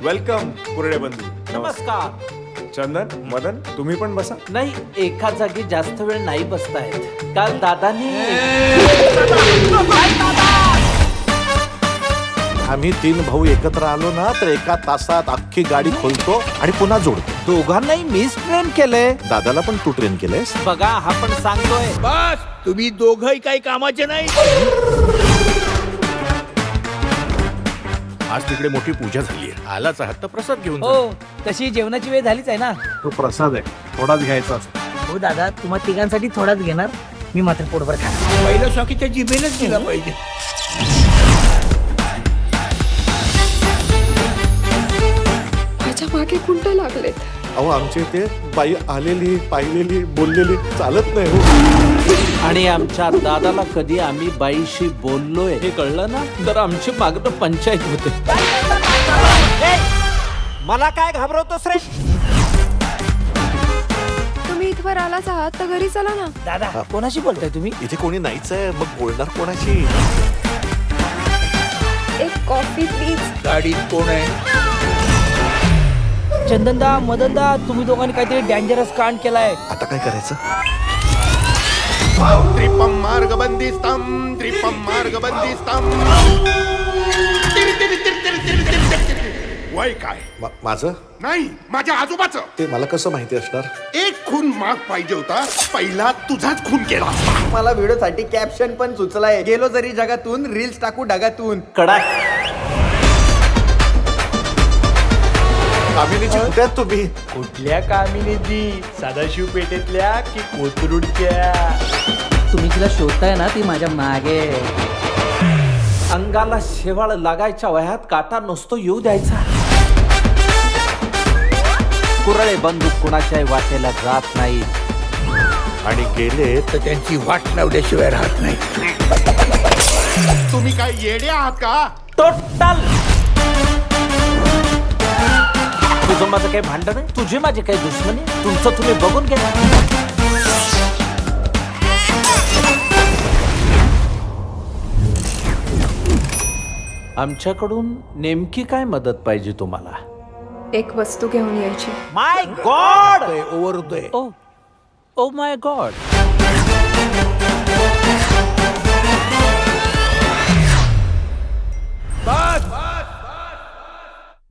Welcome Kurde बंधू. नमस्कार. चंदन, मदन, तुम्ही पण बसा. नाही, एका जागी जास्त वेळ नाही बसतायत. काल दादानी आम्ही 3 भाऊ एकत्र आलो ना तर एका तासात अख्खी गाडी खोलतो आणि पुन्हा जोडतो. दोघांनाही मीच ट्रेन केलंय. दादाला पण तू ट्रेन केलंयस. बघा, हा पण सांगतोय. बस तुम्ही दोघही काही कामाचे नाही. आज तिकडे मोठी पूजा झाली आहे. आलाच आहात तर प्रसाद घेऊन जा. हो, तशी जेवणाची वेळ झालीच आहे ना. तो प्रसाद आहे, थोडाच घ्यायचा. हो दादा, तुम्हा तिघांसाठी थोडाच घेणार, मी मात्र पोटभर खाणार. पहिलं स्वाकीच्या जिभेनच दिला पाहिजे. माझ्या मागे कुंड लागलेत. अहो आमचे ते बाई आलेली पाहिलेली बोललेली चालत नाही हो. आणि आमच्या दादाला कधी आम्ही बाईशी बोललोय हे कळलं ना तर आमची मागणं पंचायत होते. मला काय घाबरवतोस रे? तुम्ही इथवर आलाच आहात तर घरी चला ना. दादा, कोणाशी बोलताय तुम्ही? इथे कोणी नाहीच आहे, मग बोलणार कोणाशी? एक कॉफी प्लीज. गाडीत कोण आहे? चंदनदा, मदनदा, तुम्ही दोघांनी काहीतरी डेंजरस कांड केलाय. आता काय करायचं? त्रिपम मार्गबंदिस्तम त्रिपम मार्गबंदिस्तम. वय काय? माझं नाही, माझ्या आजोबाचं. ते मला कसं माहिती असणार? एक खून माग पाहिजे होता, पहिला तुझाच खून केला. मला व्हिडिओसाठी कॅप्शन पण सुचलाय, गेलो जरी जगातून रील्स टाकू ढगातून. कडाक. कामिनीची कुठे आहात तुम्ही? कुठल्या कामिनीची? सदाशिव पेठेतल्या की कोथरूडच्या? तुम्ही तिला शोधताय ना, ती माझ्या मागे. अंगाला शेवाळ लागायच्या वयात काटा नसतो येऊ द्यायचा. कुरळे बंदूक कुणाच्याही वाटेला जात नाही. आणि गेले तर त्यांची वाट लावल्याशिवाय राहत नाही. तुम्ही काय येडे आहात का? टोटल. तुझं माझं काही भांडण आहे? तुझी माझी काही दुश्मनी? तुमचं तुम्ही बघून घ्या. आमच्याकडून नेमकी काय मदत पाहिजे तुम्हाला? एक वस्तू घेऊन यायची. माय गॉड. ओव्हर होतोय. Oh my God.